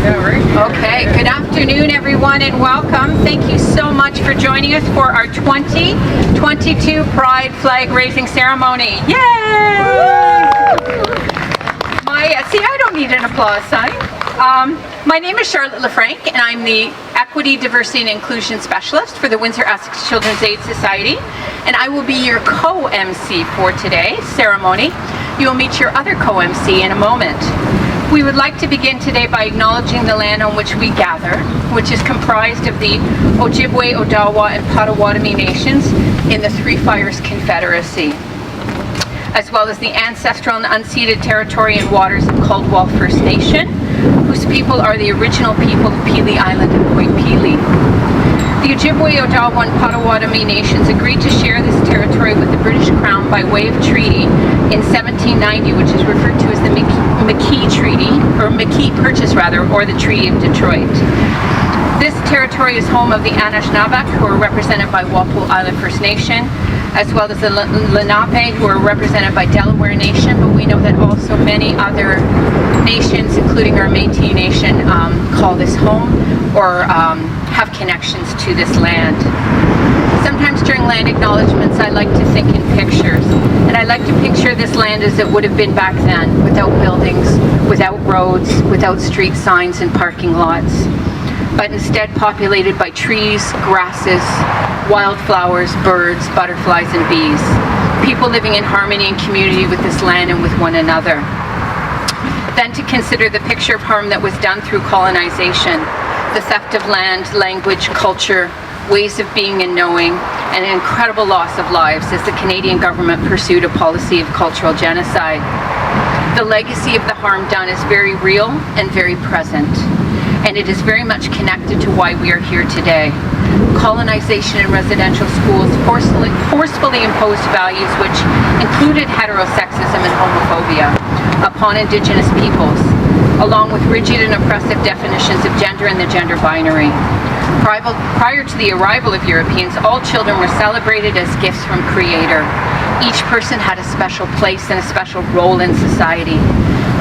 Okay, good afternoon everyone and welcome. Thank you so much for joining us for our 2022 Pride Flag Raising Ceremony. Yay! See, I don't need an applause sign. My name is Charlotte LaFranc and I'm the Equity, Diversity and Inclusion Specialist for the Windsor-Essex Children's Aid Society, and I will be your co-MC for today's ceremony. You will meet your other co-MC in a moment. We would like to begin today by acknowledging the land on which we gather, which is comprised of the Ojibwe, Odawa, and Potawatomi nations in the Three Fires Confederacy, as well as the ancestral and unceded territory and waters of Caldwell First Nation, whose people are the original people of Pelee Island and Point Pelee. The Ojibwe, Odawa, and Potawatomi nations agreed to share this territory with the British Crown by way of treaty in 1790, which is referred to as the McKee Treaty, or McKee Purchase rather, or the Treaty of Detroit. This territory is home of the Anishinaabeg, who are represented by Walpole Island First Nation, as well as the Lenape, who are represented by Delaware Nation, but we know that also many other nations, including our Métis Nation, call this home or have connections to this land. Sometimes during land acknowledgements I like to think in pictures, and I like to picture this land as it would have been back then, without buildings, without roads, without street signs and parking lots, but instead populated by trees, grasses, wildflowers, birds, butterflies and bees. People living in harmony and community with this land and with one another. Then to consider the picture of harm that was done through colonization, the theft of land, language, culture, ways of being and knowing, and an incredible loss of lives as the Canadian government pursued a policy of cultural genocide. The legacy of the harm done is very real and very present, and it is very much connected to why we are here today. Colonization in residential schools forcefully imposed values which included heterosexism and homophobia upon Indigenous peoples, along with rigid and oppressive definitions of gender and the gender binary. Prior to the arrival of Europeans, all children were celebrated as gifts from Creator. Each person had a special place and a special role in society.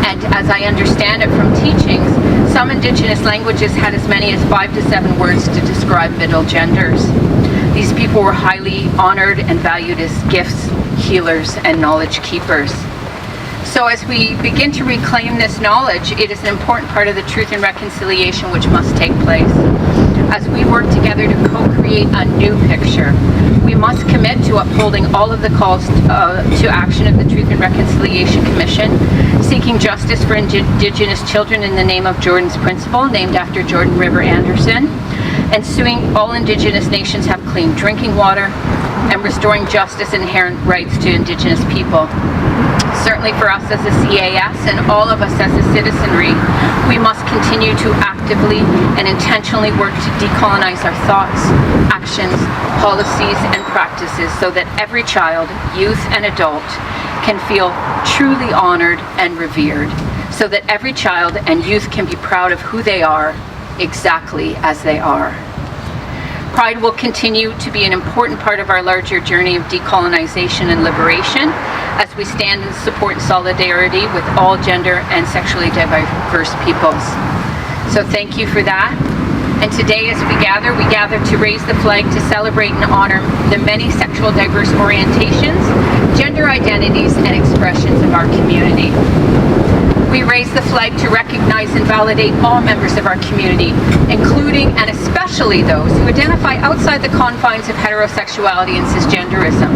And as I understand it from teachings, some Indigenous languages had as many as 5 to 7 words to describe middle genders. These people were highly honored and valued as gifts, healers, and knowledge keepers. So as we begin to reclaim this knowledge, it is an important part of the truth and reconciliation which must take place. As we work together to co-create a new picture, we must commit to upholding all of the calls to action of the Truth and Reconciliation Commission, seeking justice for Indigenous children in the name of Jordan's Principle, named after Jordan River Anderson, and suing all Indigenous nations have clean drinking water, and restoring justice and inherent rights to Indigenous people. Certainly for us as a CAS and all of us as a citizenry, we must continue to actively and intentionally work to decolonize our thoughts, actions, policies, and practices so that every child, youth, and adult can feel truly honored and revered, so that every child and youth can be proud of who they are exactly as they are. Pride will continue to be an important part of our larger journey of decolonization and liberation as we stand in support and solidarity with all gender and sexually diverse peoples. So thank you for that. And today as we gather to raise the flag to celebrate and honor the many sexual diverse orientations, gender identities, and expressions of our community. We raise the flag to recognize and validate all members of our community, including and especially those who identify outside the confines of heterosexuality and cisgenderism.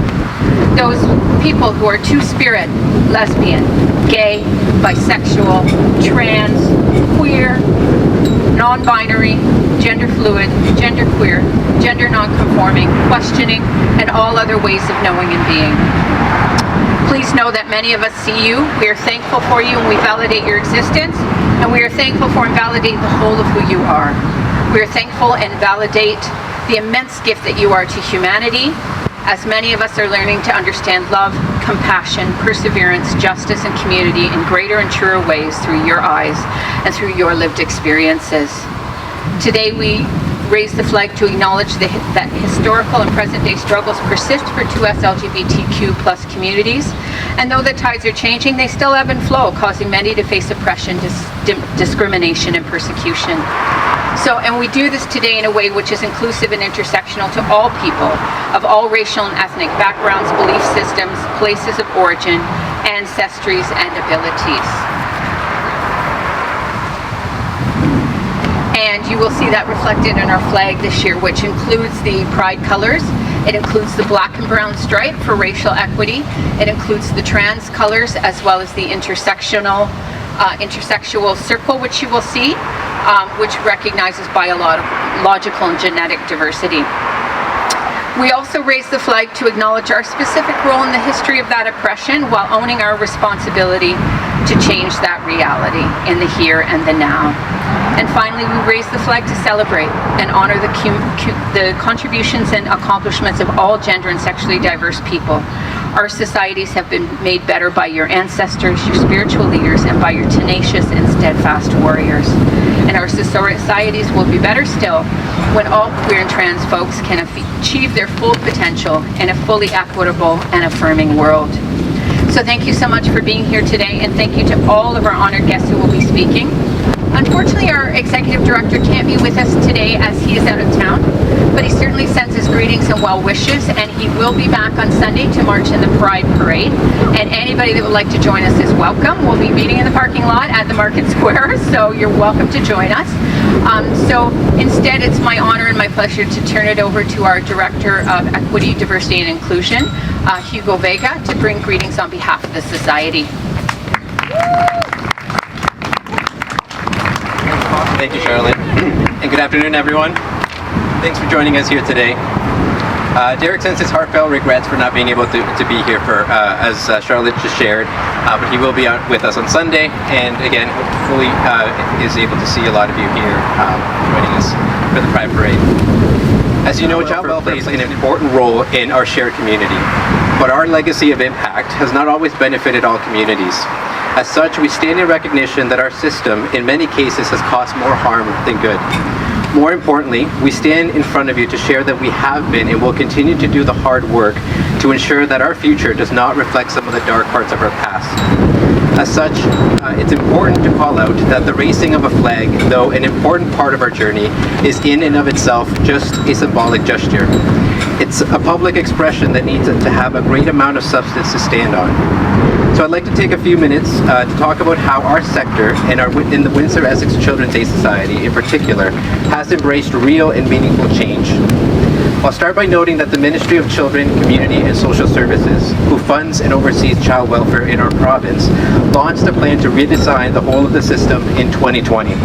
Those people who are two-spirit, lesbian, gay, bisexual, trans, queer, non-binary, gender fluid, genderqueer, gender non-conforming, questioning, and all other ways of knowing and being. Please know that many of us see you, we are thankful for you, and we validate your existence, and we are thankful for and validate the whole of who you are. We are thankful and validate the immense gift that you are to humanity, as many of us are learning to understand love, compassion, perseverance, justice, and community in greater and truer ways through your eyes and through your lived experiences. Today we raise the flag to acknowledge that historical and present-day struggles persist for 2S LGBTQ plus communities. And though the tides are changing, they still ebb and flow, causing many to face oppression, discrimination, and persecution. And we do this today in a way which is inclusive and intersectional to all people of all racial and ethnic backgrounds, belief systems, places of origin, ancestries, and abilities. And you will see that reflected in our flag this year, which includes the pride colors. It includes the black and brown stripe for racial equity. It includes the trans colors as well as the intersectional intersexual circle, which you will see, which recognizes biological and genetic diversity. We also raise the flag to acknowledge our specific role in the history of that oppression while owning our responsibility to change that reality in the here and the now. And finally, we raise the flag to celebrate and honor the contributions and accomplishments of all gender and sexually diverse people. Our societies have been made better by your ancestors, your spiritual leaders, and by your tenacious and steadfast warriors. And our societies will be better still when all queer and trans folks can achieve their full potential in a fully equitable and affirming world. So thank you so much for being here today, and thank you to all of our honored guests who will be speaking. Unfortunately, our executive director can't be with us today as he is out of town, but he certainly sends his greetings and well wishes, and he will be back on Sunday to march in the Pride Parade. And anybody that would like to join us is welcome. We'll be meeting in the parking lot at the Market Square, so you're welcome to join us. So instead, it's my honor and my pleasure to turn it over to our Director of Equity, Diversity, and Inclusion, Hugo Vega, to bring greetings on behalf of the Society. Thank you, Charlotte, and good afternoon, everyone. Thanks for joining us here today. Derek sends his heartfelt regrets for not being able to be here for, as Charlotte just shared, but he will be out with us on Sunday, and again, hopefully is able to see a lot of you here joining us for the Pride Parade. As you know, child welfare plays an important role in our shared community, but our legacy of impact has not always benefited all communities. As such, we stand in recognition that our system, in many cases, has caused more harm than good. More importantly, we stand in front of you to share that we have been and will continue to do the hard work to ensure that our future does not reflect some of the dark parts of our past. As such, it's important to call out that the raising of a flag, though an important part of our journey, is in and of itself just a symbolic gesture. It's a public expression that needs to have a great amount of substance to stand on. So I'd like to take a few minutes to talk about how our sector and in the Windsor-Essex Children's Aid Society in particular has embraced real and meaningful change. I'll start by noting that the Ministry of Children, Community and Social Services, who funds and oversees child welfare in our province, launched a plan to redesign the whole of the system in 2020.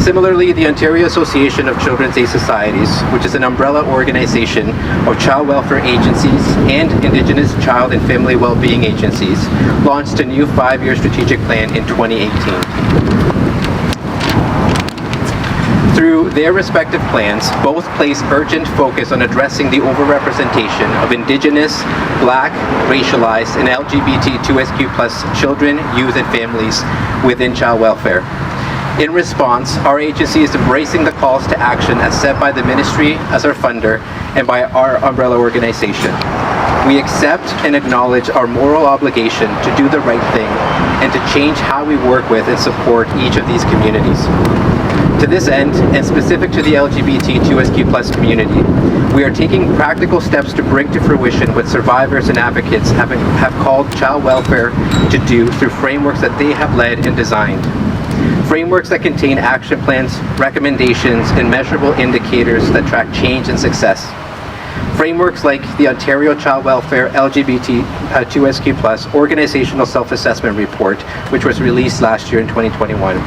Similarly, the Ontario Association of Children's Aid Societies, which is an umbrella organization of child welfare agencies and Indigenous child and family well-being agencies, launched a new 5-year strategic plan in 2018. Through their respective plans, both place urgent focus on addressing the overrepresentation of Indigenous, Black, racialized, and LGBTQ2SQ+ children, youth, and families within child welfare. In response, our agency is embracing the calls to action as set by the Ministry as our funder and by our umbrella organization. We accept and acknowledge our moral obligation to do the right thing and to change how we work with and support each of these communities. To this end, and specific to the LGBTQ2SQ+ community, we are taking practical steps to bring to fruition what survivors and advocates have called child welfare to do through frameworks that they have led and designed. Frameworks that contain action plans, recommendations, and measurable indicators that track change and success. Frameworks like the Ontario Child Welfare LGBTQ2SQ+ Organizational Self-Assessment Report, which was released last year in 2021,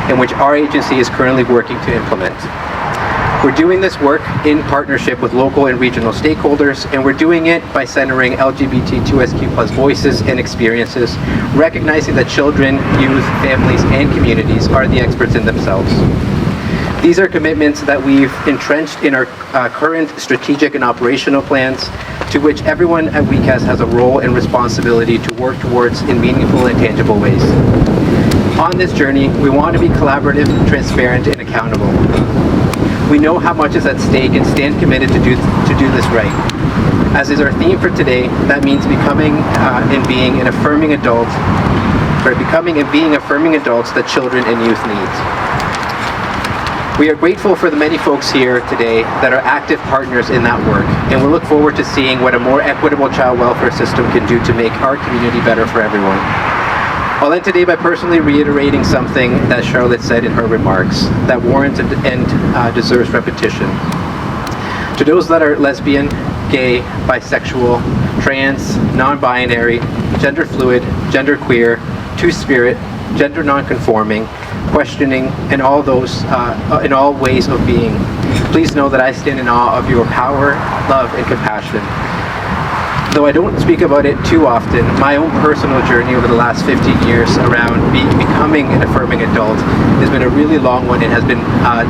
and which our agency is currently working to implement. We're doing this work in partnership with local and regional stakeholders, and we're doing it by centering LGBTQ2SQ+ voices and experiences, recognizing that children, youth, families, and communities are the experts in themselves. These are commitments that we've entrenched in our current strategic and operational plans, to which everyone at WCAS has a role and responsibility to work towards in meaningful and tangible ways. On this journey, we want to be collaborative, transparent, and accountable. We know how much is at stake and stand committed to do this right. As is our theme for today, that means becoming and being affirming adults that children and youth need. We are grateful for the many folks here today that are active partners in that work, and we look forward to seeing what a more equitable child welfare system can do to make our community better for everyone. I'll end today by personally reiterating something that Charlotte said in her remarks that warrants and deserves repetition. To those that are lesbian, gay, bisexual, trans, non-binary, gender fluid, gender queer, two-spirit, gender non-conforming, questioning, and all those in all ways of being, please know that I stand in awe of your power, love, and compassion. Though I don't speak about it too often, my own personal journey over the last 15 years around becoming an affirming adult has been a really long one and has been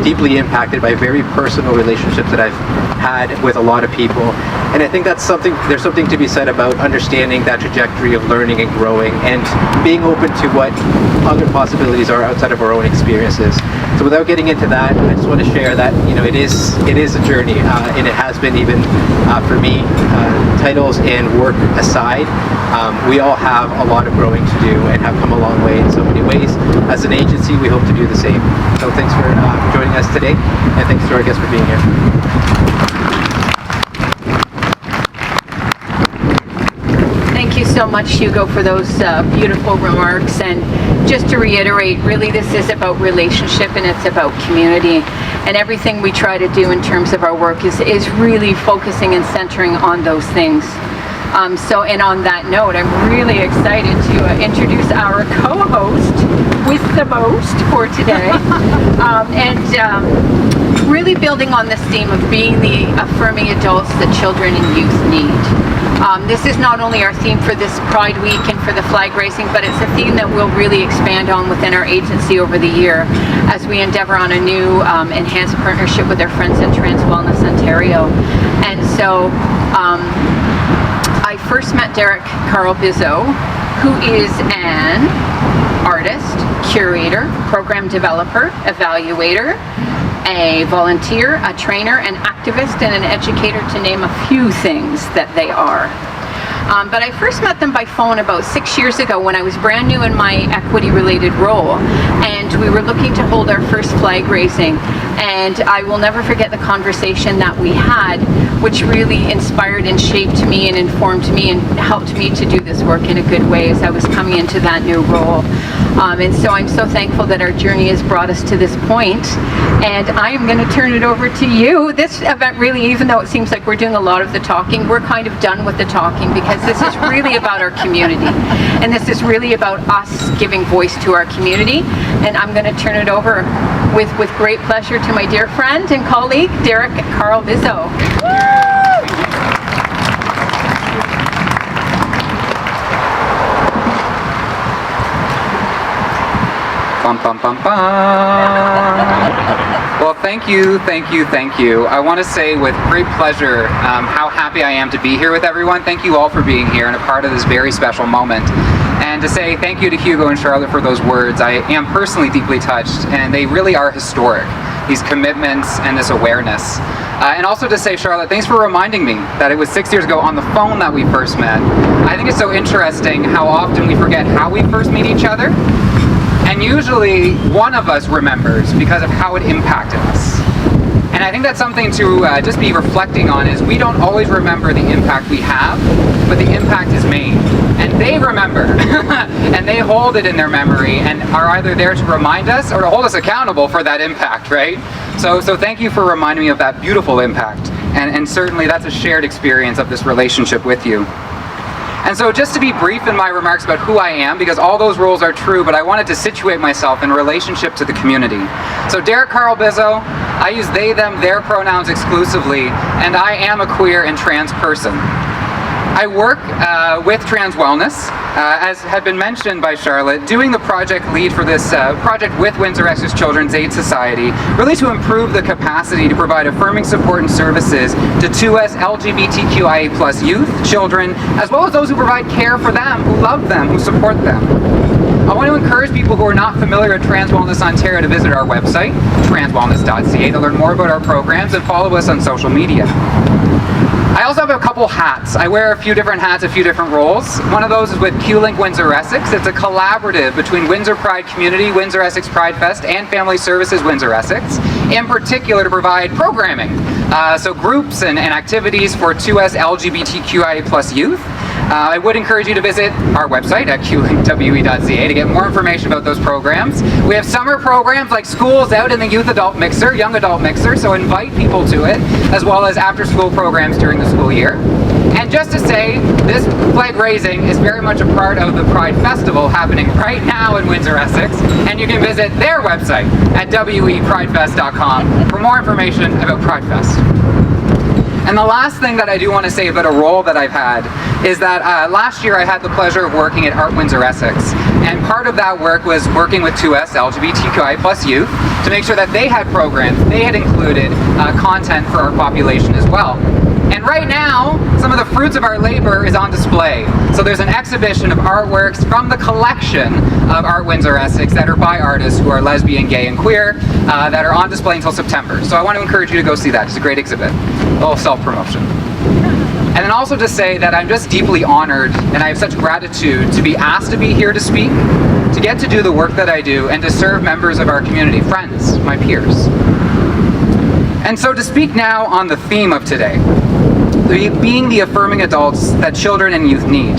deeply impacted by very personal relationships that I've had with a lot of people. And I think there's something to be said about understanding that trajectory of learning and growing and being open to what other possibilities are outside of our own experiences. So without getting into that, I just want to share that it is a journey, and it has been even for me. Titles and work aside, we all have a lot of growing to do and have come a long way in so many ways. As an agency, we hope to do the same. So thanks for joining us today, and thanks to our guests for being here. Thank you so much, Hugo, for those beautiful remarks. And just to reiterate, really this is about relationship and it's about community. And everything we try to do in terms of our work is really focusing and centering on those things. And on that note, I'm really excited to introduce our co-host with the most for today. Really building on this theme of being the affirming adults that children and youth need. This is not only our theme for this Pride Week and for the flag raising, but it's a theme that we'll really expand on within our agency over the year as we endeavor on a new enhanced partnership with our friends at Trans Wellness Ontario. And so I first met Derek Carl Bizzo, who is an artist, curator, program developer, evaluator, a volunteer, a trainer, an activist, and an educator, to name a few things that they are. But I first met them by phone about 6 years ago when I was brand new in my equity-related role, and we were looking to hold our first flag raising. And I will never forget the conversation that we had, which really inspired and shaped me and informed me and helped me to do this work in a good way as I was coming into that new role. And so I'm so thankful that our journey has brought us to this point. And I am going to turn it over to you. This event really, even though it seems like we're doing a lot of the talking, we're kind of done with the talking because this is really about our community. And this is really about us giving voice to our community. And I'm going to turn it over with great pleasure to my dear friend and colleague, Derek Carl Bizzo. Bum, bum, bum, bum. Well, thank you. I want to say with great pleasure how happy I am to be here with everyone. Thank you all for being here and a part of this very special moment. And to say thank you to Hugo and Charlotte for those words. I am personally deeply touched, and they really are historic, these commitments and this awareness. And also to say, Charlotte, thanks for reminding me that it was 6 years ago on the phone that we first met. I think it's so interesting how often we forget how we first meet each other. And usually one of us remembers because of how it impacted us. And I think that's something to just be reflecting on, is we don't always remember the impact we have, but the impact is made. And they remember, and they hold it in their memory and are either there to remind us or to hold us accountable for that impact, right? So thank you for reminding me of that beautiful impact. And certainly that's a shared experience of this relationship with you. And so just to be brief in my remarks about who I am, because all those roles are true, but I wanted to situate myself in relationship to the community. So Derek Carl Bizzo, I use they, them, their pronouns exclusively, and I am a queer and trans person. I work with Trans Wellness, as had been mentioned by Charlotte, doing the project lead for this project with Windsor-Essex Children's Aid Society, really to improve the capacity to provide affirming support and services to 2S LGBTQIA+ youth, children, as well as those who provide care for them, who love them, who support them. I want to encourage people who are not familiar with Trans Wellness Ontario to visit our website, transwellness.ca, to learn more about our programs and follow us on social media. I also have a couple hats. I wear a few different hats, a few different roles. One of those is with Q-Link Windsor-Essex. It's a collaborative between Windsor Pride Community, Windsor-Essex Pride Fest, and Family Services Windsor-Essex, in particular to provide programming. So groups and activities for 2S LGBTQIA+ youth. I would encourage you to visit our website at qlinkwe.ca to get more information about those programs. We have summer programs like Schools Out in the Youth Adult Mixer, Young Adult Mixer, so invite people to it, as well as after-school programs during the school year. And just to say, this flag raising is very much a part of the Pride Festival happening right now in Windsor-Essex, and you can visit their website at wepridefest.com for more information about Pride Fest. And the last thing that I do want to say about a role that I've had is that last year I had the pleasure of working at Art Windsor-Essex, and part of that work was working with 2S LGBTQI+ youth to make sure that they had programs, they had included content for our population as well. And right now, some of the fruits of our labor is on display. So there's an exhibition of artworks from the collection of Art Windsor-Essex that are by artists who are lesbian, gay, and queer that are on display until September. So I want to encourage you to go see that. It's a great exhibit. A little self-promotion. And then also to say that I'm just deeply honored and I have such gratitude to be asked to be here to speak, to get to do the work that I do, and to serve members of our community, friends, my peers. And so to speak now on the theme of today, being the affirming adults that children and youth need.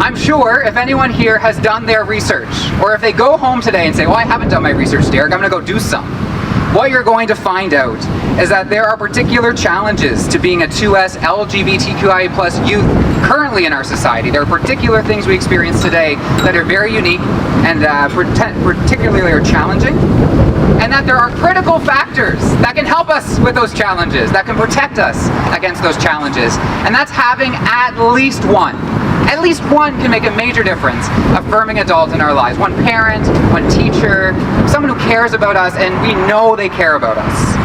I'm sure if anyone here has done their research, or if they go home today and say, well, I haven't done my research, Derek, I'm going to go do some. What you're going to find out is that there are particular challenges to being a 2S LGBTQIA+ youth currently in our society. There are particular things we experience today that are very unique and particularly are challenging, and that there are critical factors that can help us with those challenges, that can protect us against those challenges, and that's having at least one. At least one can make a major difference, affirming adult in our lives. One parent, one teacher, someone who cares about us and we know they care about us.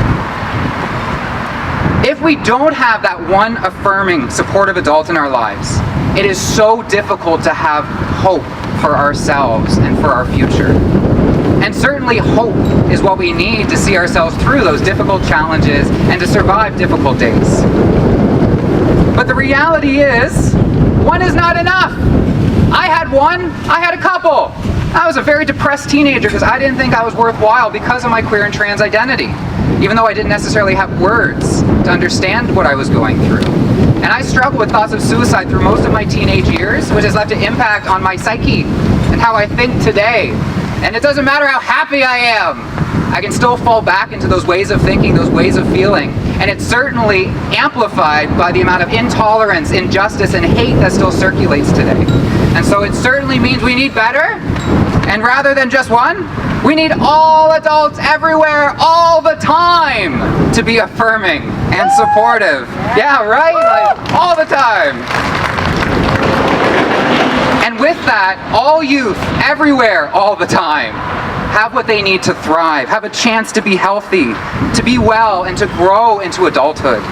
If we don't have that one affirming, supportive adult in our lives, it is so difficult to have hope for ourselves and for our future. And certainly hope is what we need to see ourselves through those difficult challenges and to survive difficult days. But the reality is, one is not enough. I had one, I had a couple. I was a very depressed teenager because I didn't think I was worthwhile because of my queer and trans identity, even though I didn't necessarily have words to understand what I was going through. And I struggled with thoughts of suicide through most of my teenage years, which has left an impact on my psyche and how I think today. And it doesn't matter how happy I am, I can still fall back into those ways of thinking, those ways of feeling. And it's certainly amplified by the amount of intolerance, injustice, and hate that still circulates today. And so it certainly means we need better. And rather than just one, we need all adults everywhere, all the time, to be affirming and supportive. Yeah, right? Like, all the time. And with that, all youth, everywhere, all the time, have what they need to thrive, have a chance to be healthy, to be well, and to grow into adulthood.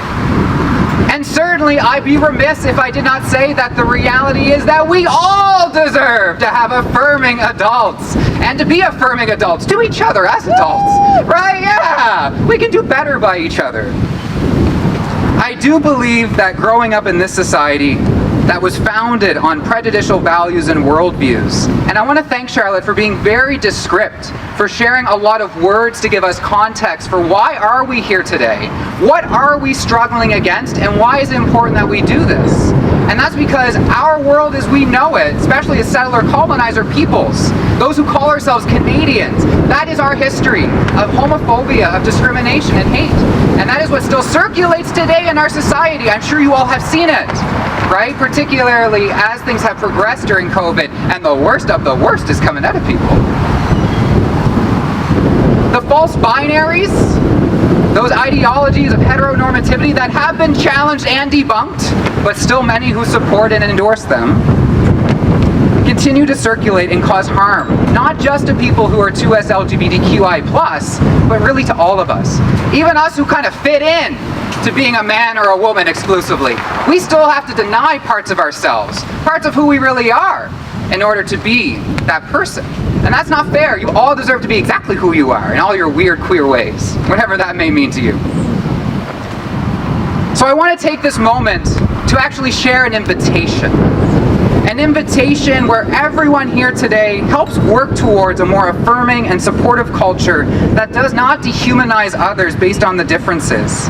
And certainly, I'd be remiss if I did not say that the reality is that we all deserve to have affirming adults, and to be affirming adults to each other as adults, right? Yeah, we can do better by each other. I do believe that growing up in this society that was founded on prejudicial values and worldviews. And I want to thank Charlotte for being very descript, for sharing a lot of words to give us context for why are we here today? What are we struggling against, and why is it important that we do this? And that's because our world as we know it, especially as settler colonizer peoples, those who call ourselves Canadians, that is our history of homophobia, of discrimination and hate. And that is what still circulates today in our society. I'm sure you all have seen it, right? Particularly as things have progressed during COVID, and the worst of the worst is coming out of people. The false binaries, those ideologies of heteronormativity that have been challenged and debunked, but still many who support and endorse them, continue to circulate and cause harm, not just to people who are 2S LGBTQI+, but really to all of us. Even us who kind of fit in to being a man or a woman exclusively. We still have to deny parts of ourselves, parts of who we really are, in order to be that person. And that's not fair. You all deserve to be exactly who you are in all your weird queer ways, whatever that may mean to you. So I want to take this moment to actually share an invitation. An invitation where everyone here today helps work towards a more affirming and supportive culture that does not dehumanize others based on the differences.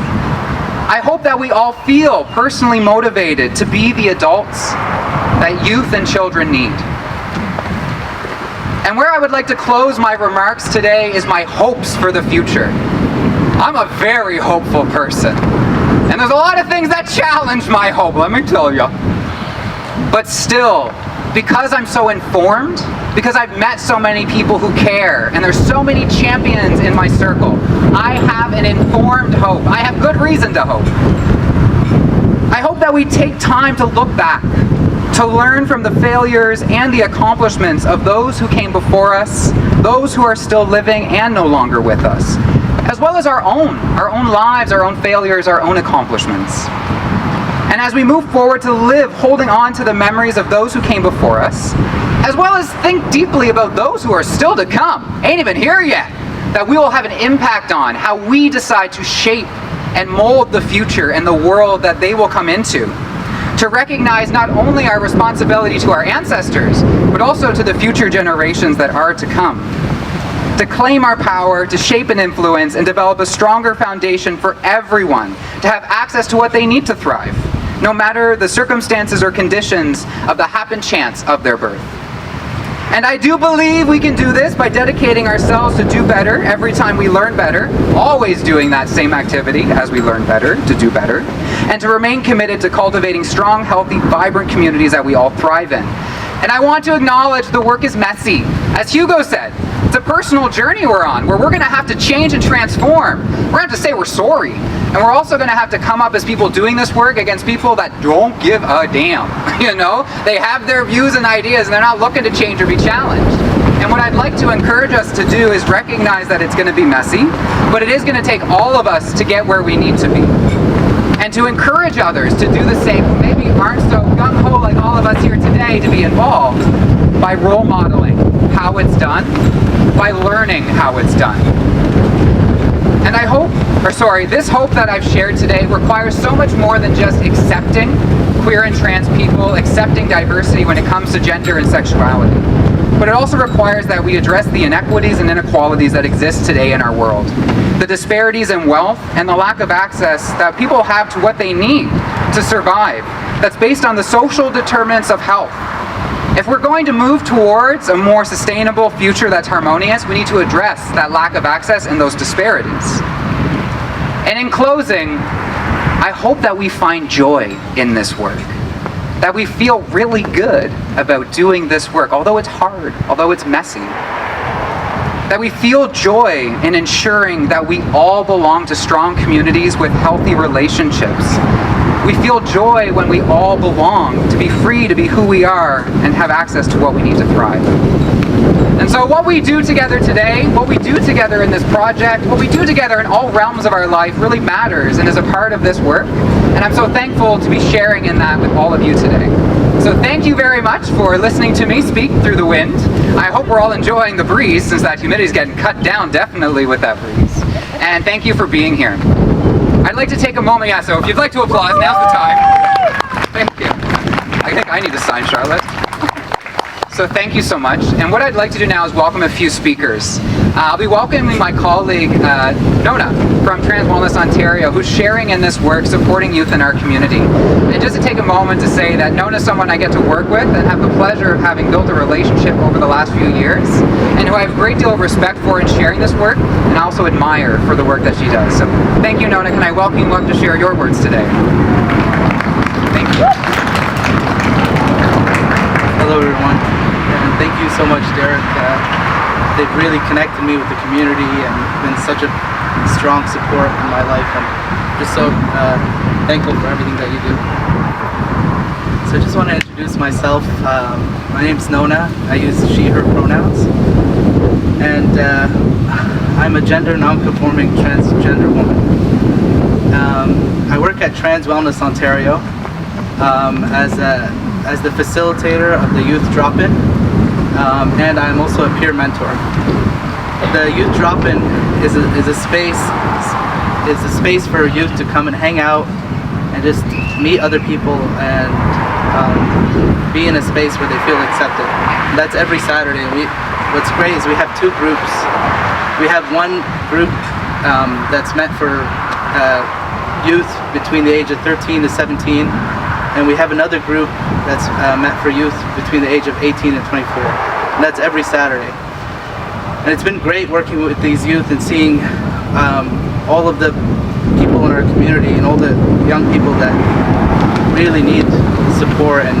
I hope that we all feel personally motivated to be the adults that youth and children need. And where I would like to close my remarks today is my hopes for the future. I'm a very hopeful person. And there's a lot of things that challenge my hope, let me tell you. But still, because I'm so informed, because I've met so many people who care, and there's so many champions in my circle, I have an informed hope. I have good reason to hope. I hope that we take time to look back, to learn from the failures and the accomplishments of those who came before us, those who are still living and no longer with us, as well as our own lives, our own failures, our own accomplishments. And as we move forward to live holding on to the memories of those who came before us, as well as think deeply about those who are still to come, ain't even here yet, that we will have an impact on how we decide to shape and mold the future and the world that they will come into. To recognize not only our responsibility to our ancestors, but also to the future generations that are to come. To claim our power, to shape and influence, and develop a stronger foundation for everyone to have access to what they need to thrive, no matter the circumstances or conditions of the happen chance of their birth. And I do believe we can do this by dedicating ourselves to do better every time we learn better, always doing that same activity as we learn better, to do better, and to remain committed to cultivating strong, healthy, vibrant communities that we all thrive in. And I want to acknowledge the work is messy. As Hugo said, it's a personal journey we're on, where we're going to have to change and transform. We're going to have to say we're sorry. And we're also going to have to come up as people doing this work against people that don't give a damn. You know, they have their views and ideas and they're not looking to change or be challenged. And what I'd like to encourage us to do is recognize that it's going to be messy, but it is going to take all of us to get where we need to be. And to encourage others to do the same who maybe aren't so gung-ho like all of us here today to be involved, by role modeling how it's done, by learning how it's done. And this hope that I've shared today requires so much more than just accepting queer and trans people, accepting diversity when it comes to gender and sexuality. But it also requires that we address the inequities and inequalities that exist today in our world. The disparities in wealth and the lack of access that people have to what they need to survive, that's based on the social determinants of health. If we're going to move towards a more sustainable future that's harmonious, we need to address that lack of access and those disparities. And in closing, I hope that we find joy in this work. That we feel really good about doing this work, although it's hard, although it's messy. That we feel joy in ensuring that we all belong to strong communities with healthy relationships. We feel joy when we all belong, to be free to be who we are and have access to what we need to thrive. And so what we do together today, what we do together in this project, what we do together in all realms of our life really matters and is a part of this work. And I'm so thankful to be sharing in that with all of you today. So thank you very much for listening to me speak through the wind. I hope we're all enjoying the breeze, since that humidity is getting cut down definitely with that breeze. And thank you for being here. I'd like to take a moment, so if you'd like to applaud, now's the time. Thank you. I think I need to sign, Charlotte. So thank you so much. And what I'd like to do now is welcome a few speakers. I'll be welcoming my colleague, Nona, from Trans Wellness Ontario, who's sharing in this work, supporting youth in our community. And just to take a moment to say that Nona is someone I get to work with and have the pleasure of having built a relationship over the last few years, and who I have a great deal of respect for in sharing this work, and also admire for the work that she does. So thank you, Nona. Can I welcome you up to share your words today? Thank you. Hello, everyone. And thank you so much, Derek. They've really connected me with the community and been such a strong support in my life. I'm just so thankful for everything that you do. So I just want to introduce myself. My name's Nona. I use she, her pronouns. And I'm a gender non-conforming transgender woman. I work at Trans Wellness Ontario as the facilitator of the youth drop-in, and I'm also a peer mentor. The youth drop-in is a space for youth to come and hang out and just meet other people and be in a space where they feel accepted. And that's every Saturday. What's great is we have two groups. We have one group that's meant for youth between the age of 13 to 17, and we have another group that's meant for youth between the age of 18 and 24. And that's every Saturday. And it's been great working with these youth and seeing all of the people in our community and all the young people that really need support and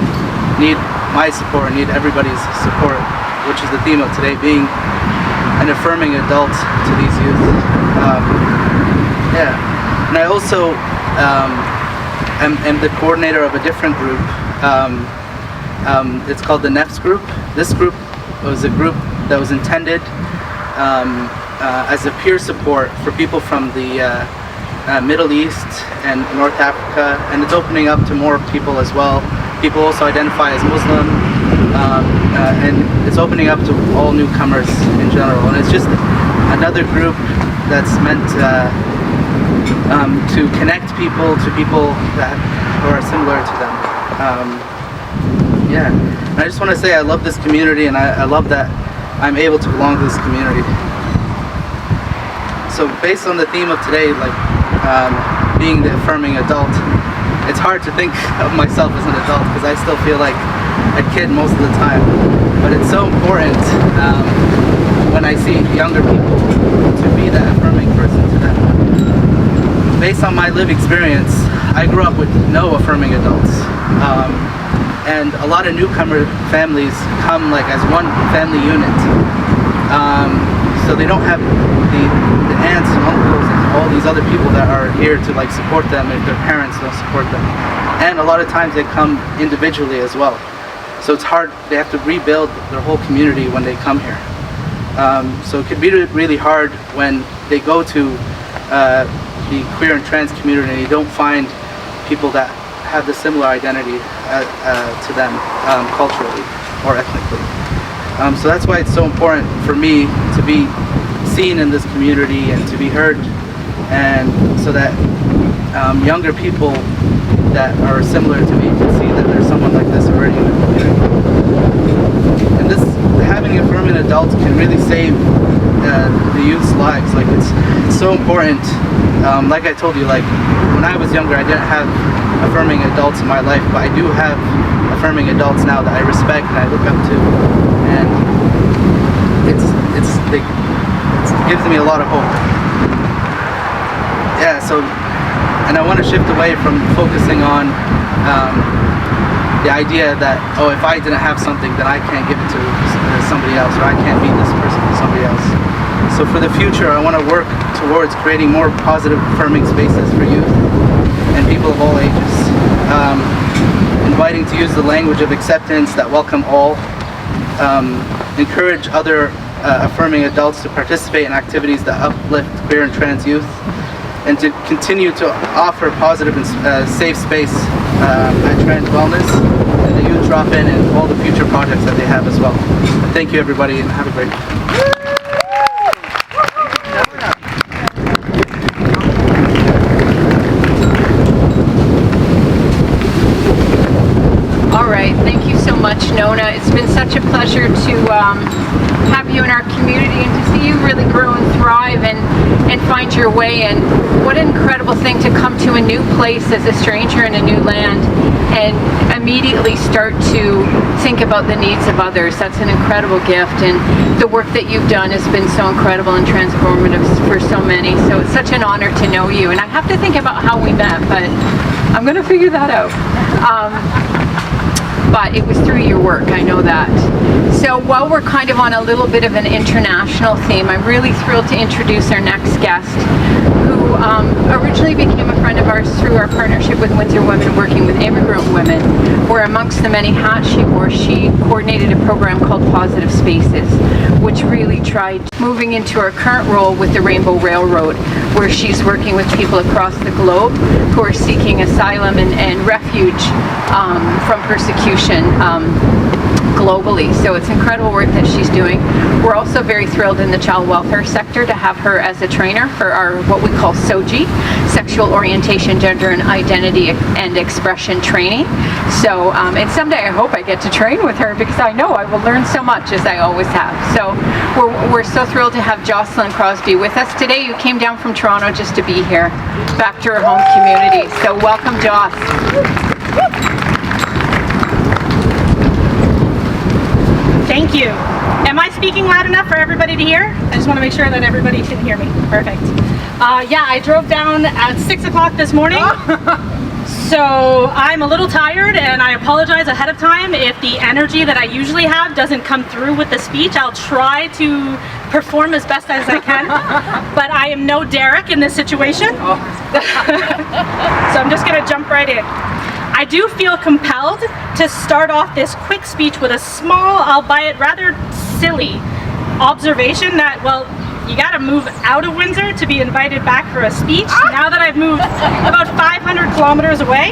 need my support and need everybody's support, which is the theme of today, being an affirming adult to these youth. And I also am the coordinator of a different group. It's called the NEFS group. This group was a group that was intended as a peer support for people from the Middle East and North Africa, and it's opening up to more people as well. People also identify as Muslim, and it's opening up to all newcomers in general. And it's just another group that's meant to connect people to people that who are similar to them. And I just want to say I love this community, and I love that I'm able to belong to this community. So based on the theme of today, like being the affirming adult, it's hard to think of myself as an adult because I still feel like a kid most of the time. But it's so important when I see younger people to be that affirming person to them. Based on my lived experience, I grew up with no affirming adults. And a lot of newcomer families come like as one family unit. So they don't have the aunts and uncles and all these other people that are here to like support them if their parents don't support them. And a lot of times they come individually as well. So it's hard, they have to rebuild their whole community when they come here. So it could be really hard when they go to the queer and trans community and you don't find people that have the similar identity to them culturally or ethnically. So that's why it's so important for me to be seen in this community and to be heard, and so that younger people that are similar to me can see that there's someone like this already in the community. And this, having affirming adults can really save the youth's lives. Like it's so important. Like I told you, like when I was younger, I didn't have affirming adults in my life, but I do have affirming adults now that I respect and I look up to, and it gives me a lot of hope. Yeah. So, and I want to shift away from focusing on the idea that, oh, if I didn't have something, then I can't give it to somebody else, or I can't be this person to somebody else. So for the future, I want to work towards creating more positive, affirming spaces for youth and people of all ages. Inviting to use the language of acceptance that welcome all. Encourage other affirming adults to participate in activities that uplift queer and trans youth, and to continue to offer positive and safe space at Trans Wellness and the Youth Drop-In and all the future projects that they have as well. Thank you, everybody, and have a great day. All right, thank you so much, Nona. It's been such a pleasure to have you in our community and to see you really grow and thrive and find your way. And what an incredible thing to come to a new place as a stranger in a new land and immediately start to think about the needs of others. That's an incredible gift, and the work that you've done has been so incredible and transformative for so many. So it's such an honor to know you. And I have to think about how we met, but I'm going to figure that out. But it was through your work, I know that. So while we're kind of on a little bit of an international theme, I'm really thrilled to introduce our next guest, who originally became a friend of ours through our partnership with Windsor Women working with immigrant women, where amongst the many hats she wore, she coordinated a program called Positive Spaces, which really tried moving into her current role with the Rainbow Railroad, where she's working with people across the globe who are seeking asylum and refuge from persecution globally. So it's incredible work that she's doing. We're also very thrilled in the child welfare sector to have her as a trainer for our what we call SOGI, Sexual Orientation, Gender and Identity and Expression Training. So and someday I hope I get to train with her, because I know I will learn so much, as I always have. So we're so thrilled to have Jocelyn Crosby with us today, who came down from Toronto just to be here, back to her home community. So welcome, Joss. Thank you. Am I speaking loud enough for everybody to hear? I just want to make sure that everybody can hear me. Perfect. Yeah, I drove down at 6 o'clock this morning. So I'm a little tired, and I apologize ahead of time if the energy that I usually have doesn't come through with the speech. I'll try to perform as best as I can, but I am no Derek in this situation. So I'm just going to jump right in. I do feel compelled to start off this quick speech with a small, albeit rather silly, observation that, well, you gotta move out of Windsor to be invited back for a speech. Now that I've moved about 500 kilometers away.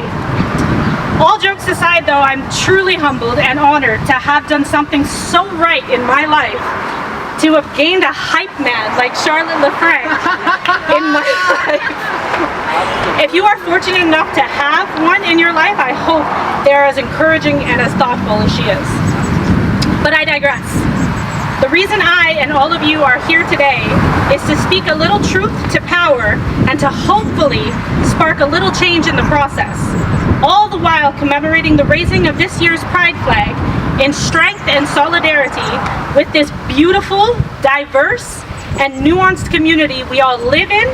All jokes aside though, I'm truly humbled and honored to have done something so right in my life, to have gained a hype man like Charlotte LeFranc in my life. If you are fortunate enough to have one in your life, I hope they're as encouraging and as thoughtful as she is. But I digress. The reason I and all of you are here today is to speak a little truth to power and to hopefully spark a little change in the process, all the while commemorating the raising of this year's Pride flag in strength and solidarity with this beautiful, diverse, and nuanced community we all live in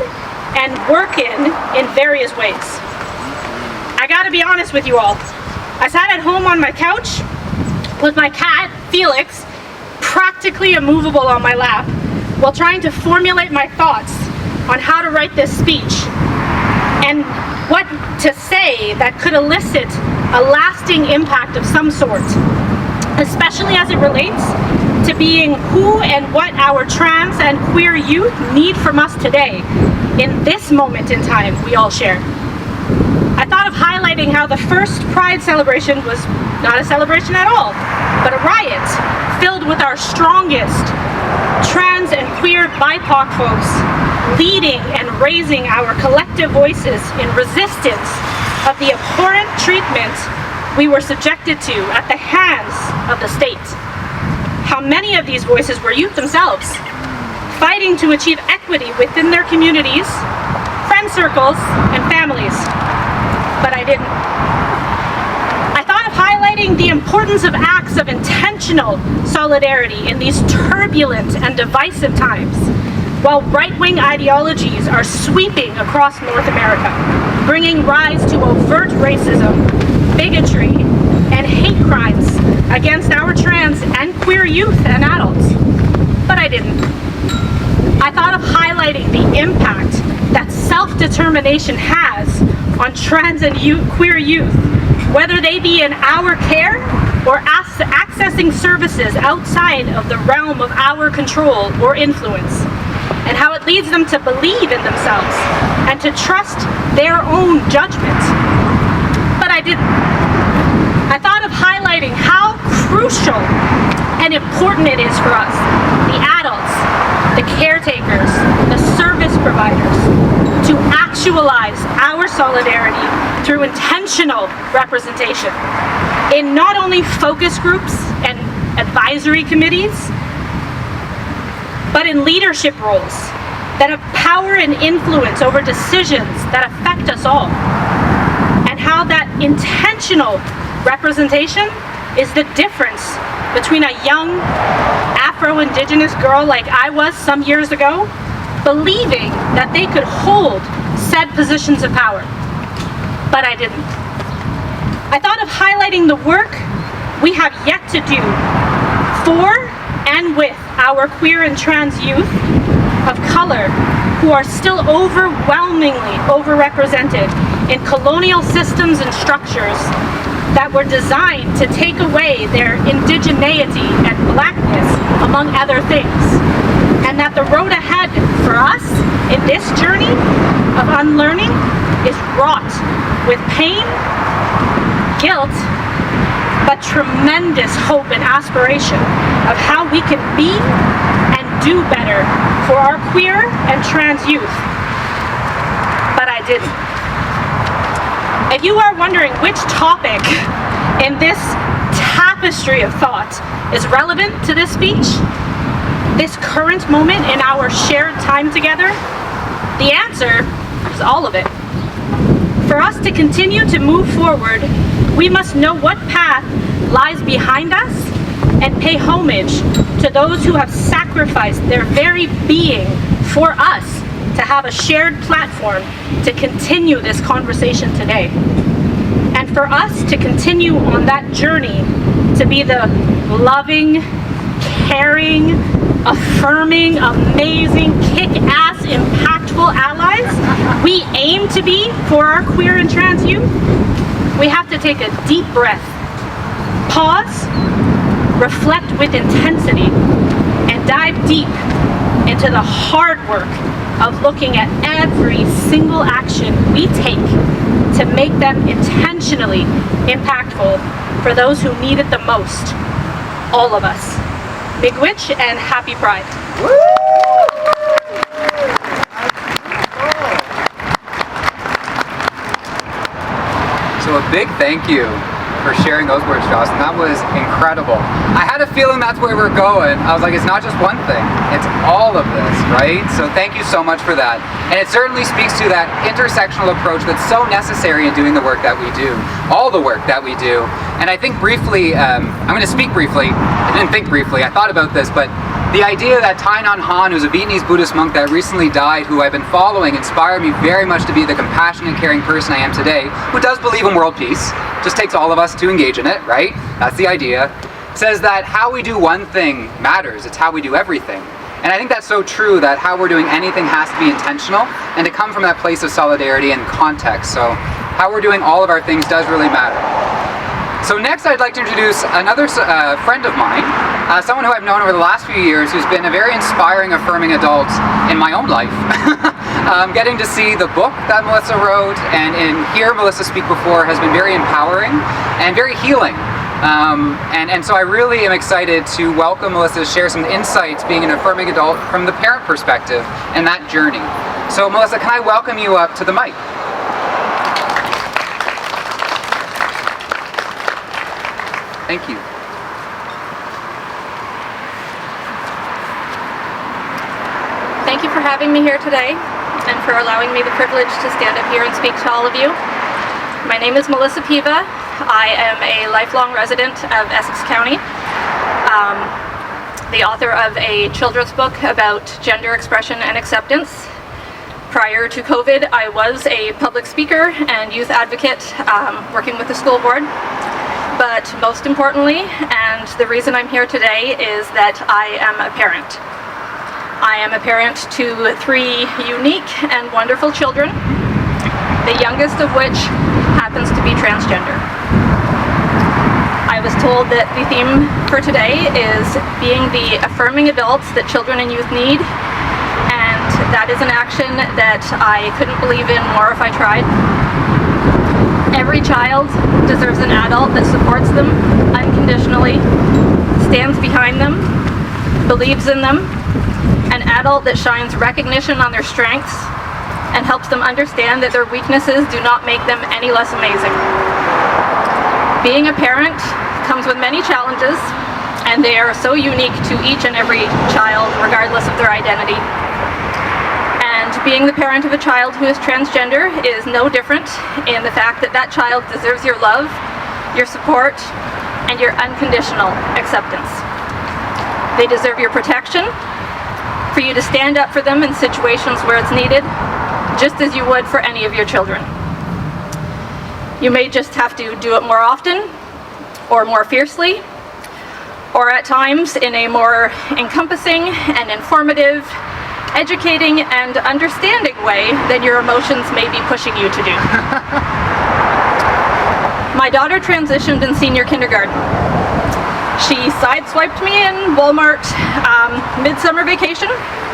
and work in various ways. I gotta be honest with you all. I sat at home on my couch with my cat, Felix, practically immovable on my lap, while trying to formulate my thoughts on how to write this speech and what to say that could elicit a lasting impact of some sort, especially as it relates to being who and what our trans and queer youth need from us today, in this moment in time we all share. I thought of highlighting how the first Pride celebration was not a celebration at all, but a riot filled with our strongest trans and queer BIPOC folks leading and raising our collective voices in resistance of the abhorrent treatment we were subjected to at the hands of the state. How many of these voices were youth themselves, fighting to achieve equity within their communities, friend circles, and families. But I didn't. I thought of highlighting the importance of acts of intentional solidarity in these turbulent and divisive times, while right-wing ideologies are sweeping across North America, bringing rise to overt racism, bigotry, and hate crimes against our trans and queer youth and adults. But I didn't. I thought of highlighting the impact that self-determination has on trans and queer youth, whether they be in our care or accessing services outside of the realm of our control or influence, and how it leads them to believe in themselves and to trust their own judgment. But I didn't. I thought of highlighting how crucial and important it is for us, the adults, the caretakers, the service providers, to actualize our solidarity through intentional representation in not only focus groups and advisory committees, but in leadership roles that have power and influence over decisions that affect us all, and how that intentional representation is the difference between a young Afro-Indigenous girl like I was some years ago, believing that they could hold said positions of power. But I didn't. I thought of highlighting the work we have yet to do for and with our queer and trans youth of color who are still overwhelmingly overrepresented in colonial systems and structures that were designed to take away their indigeneity and blackness, among other things. And that the road ahead for us in this journey of unlearning is wrought with pain, guilt, but tremendous hope and aspiration of how we can be and do better for our queer and trans youth. But I didn't. If you are wondering which topic in this tapestry of thought is relevant to this speech, this current moment in our shared time together, the answer is all of it. For us to continue to move forward, we must know what path lies behind us and pay homage to those who have sacrificed their very being for us to have a shared platform to continue this conversation today. And for us to continue on that journey to be the loving, caring, affirming, amazing, kick-ass, impactful allies we aim to be for our queer and trans youth, we have to take a deep breath, pause, reflect with intensity, and dive deep into the hard work of looking at every single action we take to make them intentionally impactful for those who need it the most, all of us. Miigwech and happy Pride. So a big thank you for sharing those words, Jocelyn. That was incredible. I had a feeling that's where we're going. I was like, it's not just one thing, it's all of this, right? So thank you so much for that. And it certainly speaks to that intersectional approach that's so necessary in doing the work that we do, all the work that we do. And I think briefly, I'm going to speak briefly. I didn't think briefly, I thought about this, but the idea that Thai Nhat Hanh, who's a Vietnamese Buddhist monk that recently died, who I've been following, inspired me very much to be the compassionate, caring person I am today, who does believe in world peace. Just takes all of us to engage in it, right? That's the idea. Says that how we do one thing matters. It's how we do everything. And I think that's so true, that how we're doing anything has to be intentional and to come from that place of solidarity and context. So how we're doing all of our things does really matter. So next I'd like to introduce another friend of mine, someone who I've known over the last few years, who's been a very inspiring, affirming adult in my own life. Getting to see the book that Melissa wrote and hear Melissa speak before has been very empowering and very healing. And so I really am excited to welcome Melissa to share some insights being an affirming adult from the parent perspective and that journey. So Melissa, can I welcome you up to the mic? Thank you. Thank you for having me here today and for allowing me the privilege to stand up here and speak to all of you. My name is Melissa Piva. I am a lifelong resident of Essex County, the author of a children's book about gender expression and acceptance. Prior to COVID, I was a public speaker and youth advocate working with the school board. But most importantly, and the reason I'm here today, is that I am a parent. I am a parent to 3 unique and wonderful children, the youngest of which happens to be transgender. I was told that the theme for today is being the affirming adults that children and youth need, and that is an action that I couldn't believe in more if I tried. Every child deserves an adult that supports them unconditionally, stands behind them, believes in them, an adult that shines recognition on their strengths and helps them understand that their weaknesses do not make them any less amazing. Being a parent comes with many challenges, and they are so unique to each and every child, regardless of their identity. And being the parent of a child who is transgender is no different in the fact that that child deserves your love, your support, and your unconditional acceptance. They deserve your protection, for you to stand up for them in situations where it's needed, just as you would for any of your children. You may just have to do it more often, or more fiercely, or at times in a more encompassing and informative educating and understanding way than your emotions may be pushing you to do. My daughter transitioned in senior kindergarten. She sideswiped me in Walmart midsummer vacation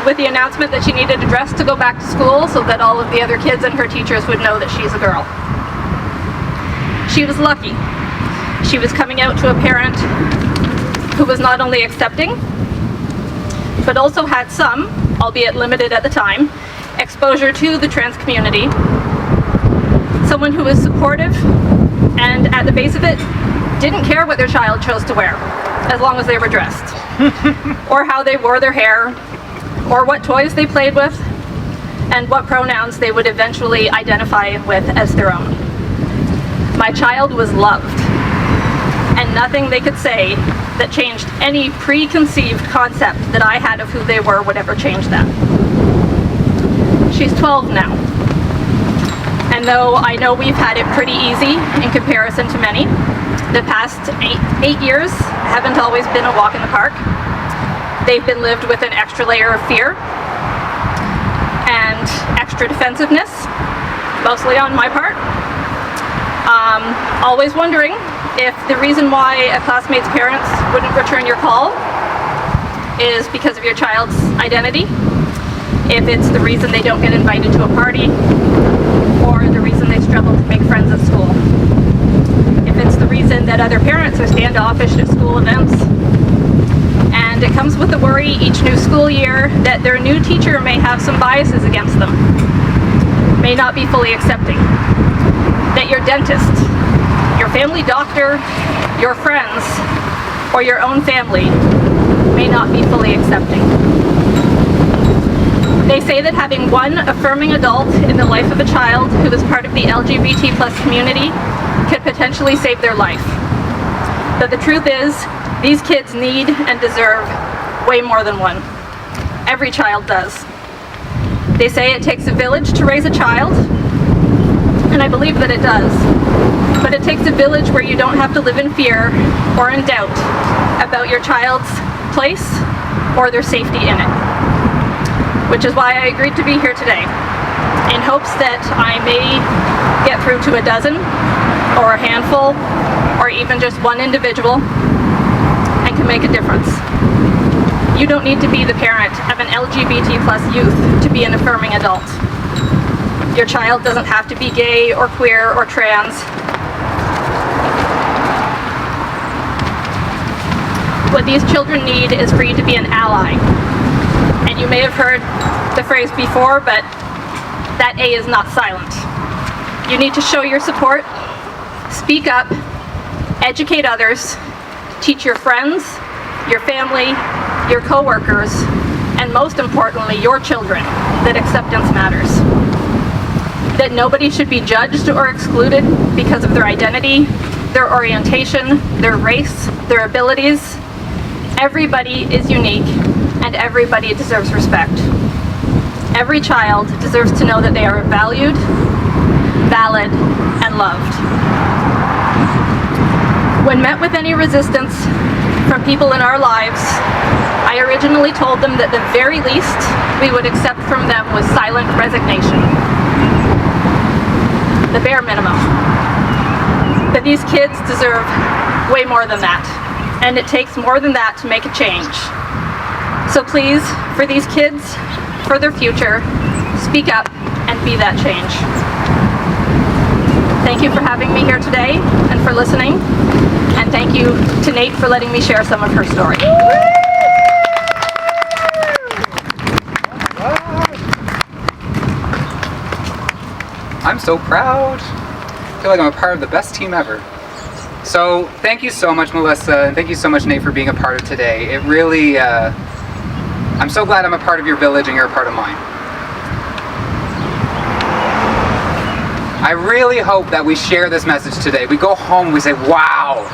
with the announcement that she needed a dress to go back to school so that all of the other kids and her teachers would know that she's a girl. She was lucky. She was coming out to a parent who was not only accepting, but also had some, albeit limited at the time, exposure to the trans community. Someone who was supportive and at the base of it, didn't care what their child chose to wear, as long as they were dressed, or how they wore their hair, or what toys they played with, and what pronouns they would eventually identify with as their own. My child was loved, and nothing they could say that changed any preconceived concept that I had of who they were would ever change that. She's 12 now, and though I know we've had it pretty easy in comparison to many, the past eight years haven't always been a walk in the park. They've been lived with an extra layer of fear and extra defensiveness, mostly on my part. Always wondering if the reason why a classmate's parents wouldn't return your call is because of your child's identity, if it's the reason they don't get invited to a party, or the reason they struggle to make friends at school. If it's the reason that other parents are standoffish at school events. And it comes with the worry each new school year that their new teacher may have some biases against them, may not be fully accepting, that your dentist, your family doctor, your friends, or your own family may not be fully accepting. They say that having one affirming adult in the life of a child who is part of the LGBT+ community could potentially save their life. But the truth is, these kids need and deserve way more than one. Every child does. They say it takes a village to raise a child, and I believe that it does. But it takes a village where you don't have to live in fear or in doubt about your child's place or their safety in it. Which is why I agreed to be here today, in hopes that I may get through to a dozen, or a handful, or even just one individual, and can make a difference. You don't need to be the parent of an LGBT+ youth to be an affirming adult. Your child doesn't have to be gay or queer or trans. What these children need is for you to be an ally. And you may have heard the phrase before, but that A is not silent. You need to show your support, speak up, educate others, teach your friends, your family, your coworkers, and most importantly, your children, that acceptance matters. That nobody should be judged or excluded because of their identity, their orientation, their race, their abilities. Everybody is unique, and everybody deserves respect. Every child deserves to know that they are valued, valid, and loved. When met with any resistance from people in our lives, I originally told them that the very least we would accept from them was silent resignation. The bare minimum. But these kids deserve way more than that, and it takes more than that to make a change. So please, for these kids, for their future, speak up and be that change. Thank you for having me here today and for listening, and thank you to Nate for letting me share some of her story. I'm so proud. I feel like I'm a part of the best team ever. So thank you so much, Melissa, and thank you so much, Nate, for being a part of today. It really, I'm so glad I'm a part of your village and you're a part of mine. I really hope that we share this message today. We go home, we say, wow,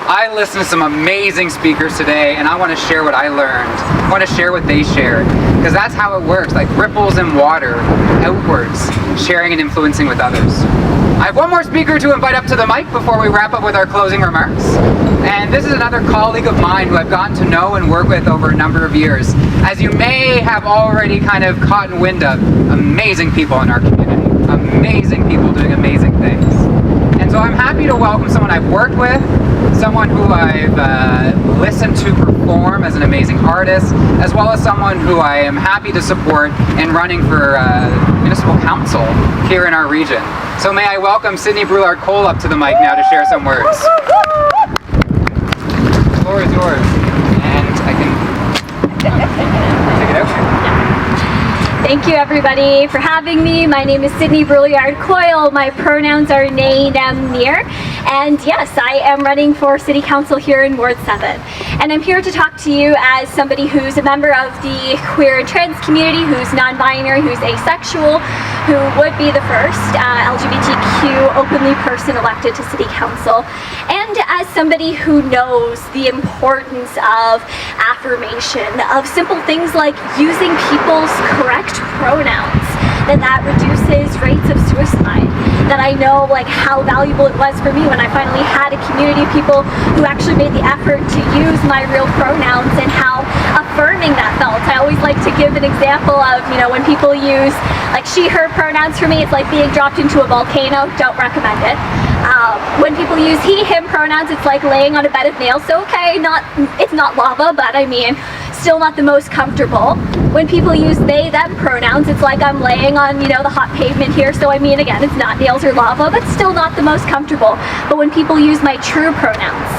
I listened to some amazing speakers today, and I want to share what I learned. I want to share what they shared, because that's how it works, like ripples in water, outwards, sharing and influencing with others. I have one more speaker to invite up to the mic before we wrap up with our closing remarks. And this is another colleague of mine who I've gotten to know and work with over a number of years. As you may have already kind of caught wind of, amazing people in our community. Amazing people doing amazing things. And so I'm happy to welcome someone I've worked with, someone who I've listened to perform as an amazing artist, as well as someone who I am happy to support in running for municipal council here in our region. So may I welcome Sydney Brulard-Cole up to the mic now to share some words. The floor is yours. And I can take it out. Thank you everybody for having me. My name is Sydney Brulard-Coyle. My pronouns are they, them, near. And yes, I am running for City Council here in Ward 7. And I'm here to talk to you as somebody who's a member of the queer and trans community, who's non-binary, who's asexual, who would be the first LGBTQ openly person elected to City Council. And as somebody who knows the importance of affirmation, of simple things like using people's correct pronouns, that reduces rates of suicide, that I know like how valuable it was for me when I finally had a community of people who actually made the effort to use my real pronouns, and how affirming that felt. I always like to give an example of, you know, when people use like she, her pronouns, for me it's like being dropped into a volcano. Don't recommend it. When people use he, him pronouns, it's like laying on a bed of nails. So okay, it's not lava, but I mean, still not the most comfortable. When people use they, them pronouns, it's like I'm laying on, you know, the hot pavement here. So I mean, again, it's not nails or lava, but still not the most comfortable. But when people use my true pronouns,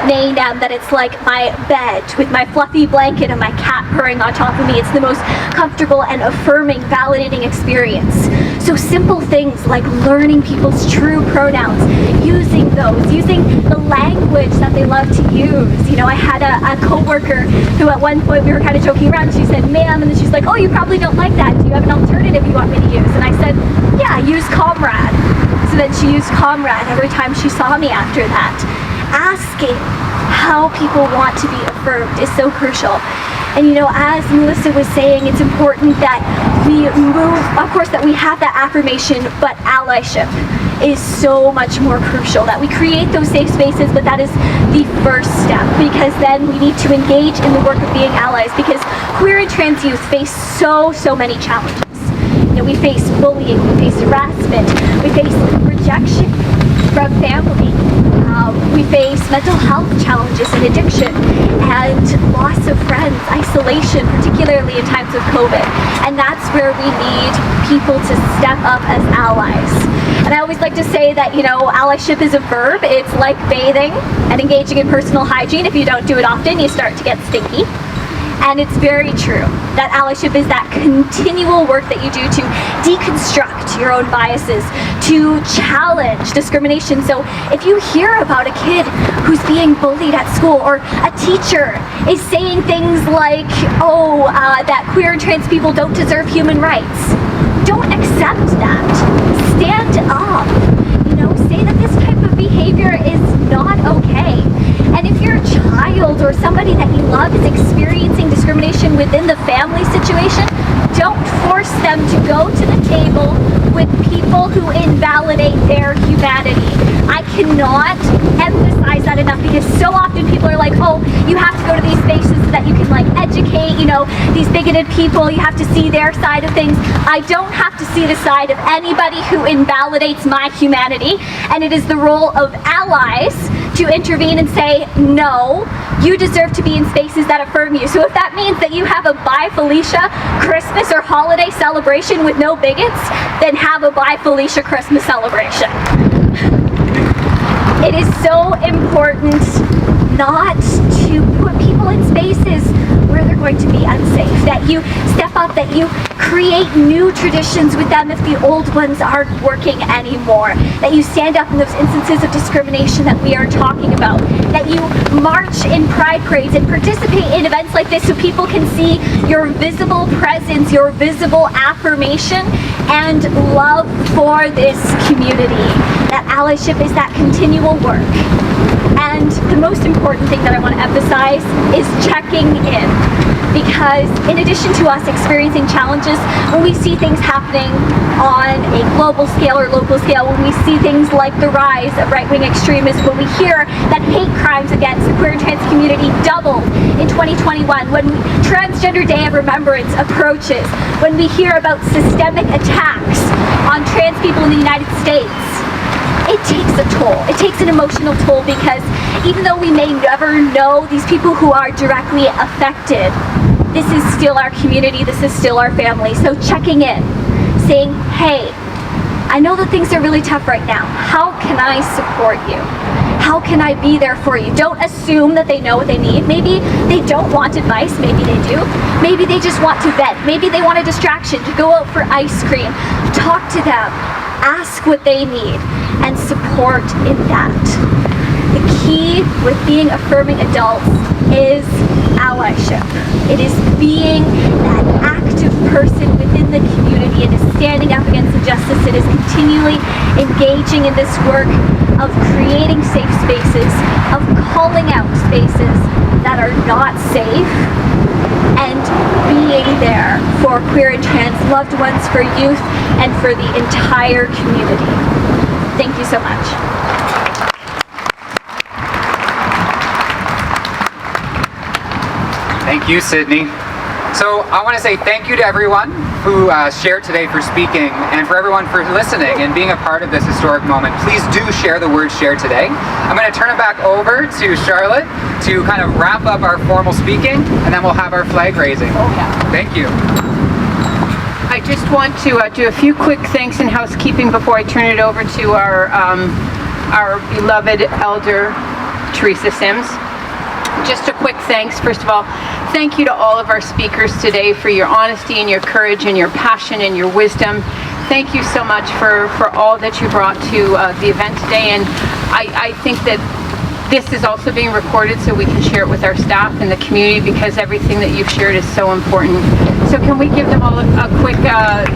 they, them, that it's like my bed with my fluffy blanket and my cat purring on top of me, it's the most comfortable and affirming, validating experience. So simple things like learning people's true pronouns, using those, using the language that they love to use. You know, I had a co-worker who at one point we were kind of joking around. She said, ma'am, and then she's like, oh, you probably don't like that. Do you have an alternative you want me to use? And I said, yeah, use comrade. So then she used comrade every time she saw me after that. Asking how people want to be affirmed is so crucial. And you know, as Melissa was saying, it's important that we move, of course, that we have that affirmation, but allyship is so much more crucial, that we create those safe spaces, but that is the first step, because then we need to engage in the work of being allies, because queer and trans youth face so many challenges. You know, we face bullying, we face harassment, we face rejection from family, we face mental health challenges and addiction, and loss of friends, isolation, particularly in times of COVID. And that's where we need people to step up as allies. And I always like to say that, you know, allyship is a verb. It's like bathing and engaging in personal hygiene. If you don't do it often, you start to get stinky. And it's very true that allyship is that continual work that you do to deconstruct your own biases, to challenge discrimination. So if you hear about a kid who's being bullied at school, or a teacher is saying things like, oh, that queer and trans people don't deserve human rights, don't accept that. Stand up. You know, say that this type of behavior is not okay. And if your child or somebody that you love is experiencing discrimination within the family situation, don't force them to go to the table with people who invalidate their humanity. I cannot emphasize that enough, because so often people are like, oh, you have to go to these spaces so that you can like educate, you know, these bigoted people, you have to see their side of things. I don't have to see the side of anybody who invalidates my humanity, and it is the role of allies to intervene and say, no, you deserve to be in spaces that affirm you. So if that means that you have a Bye Felicia Christmas or holiday celebration with no bigots, then have a Bye Felicia Christmas celebration. It is so important not to put people in spaces where they're going to be unsafe, that you step up, that you create new traditions with them if the old ones aren't working anymore, that you stand up in those instances of discrimination that we are talking about, that you march in pride parades and participate in events like this so people can see your visible presence, your visible affirmation and love for this community. That allyship is that continual work. And the most important thing that I want to emphasize is checking in, because because in addition to us experiencing challenges, when we see things happening on a global scale or local scale, when we see things like the rise of right-wing extremism, when we hear that hate crimes against the queer and trans community doubled in 2021, when Transgender Day of Remembrance approaches, when we hear about systemic attacks on trans people in the United States, it takes a toll. It takes an emotional toll because even though we may never know these people who are directly affected, this is still our community, this is still our family. So checking in, saying, hey, I know that things are really tough right now. How can I support you? How can I be there for you? Don't assume that they know what they need. Maybe they don't want advice, maybe they do. Maybe they just want to vent. Maybe they want a distraction, to go out for ice cream. Talk to them, ask what they need, and support in that. The key with being affirming adults is allyship. It is being that active person within the community. It is standing up against injustice. It is continually engaging in this work of creating safe spaces, of calling out spaces that are not safe, and being there for queer and trans loved ones, for youth, and for the entire community. Thank you so much. Thank you, Sydney. So I want to say thank you to everyone who shared today for speaking, and for everyone for listening and being a part of this historic moment. Please do share the words shared today. I'm going to turn it back over to Charlotte to kind of wrap up our formal speaking, and then we'll have our flag raising. Oh yeah. Thank you. I just want to do a few quick thanks and housekeeping before I turn it over to our beloved elder, Teresa Sims. Just a quick thanks. First of all, thank you to all of our speakers today for your honesty and your courage and your passion and your wisdom. Thank you so much for all that you brought to the event today. And I think that this is also being recorded so we can share it with our staff and the community, because everything that you've shared is so important. So can we give them all a quick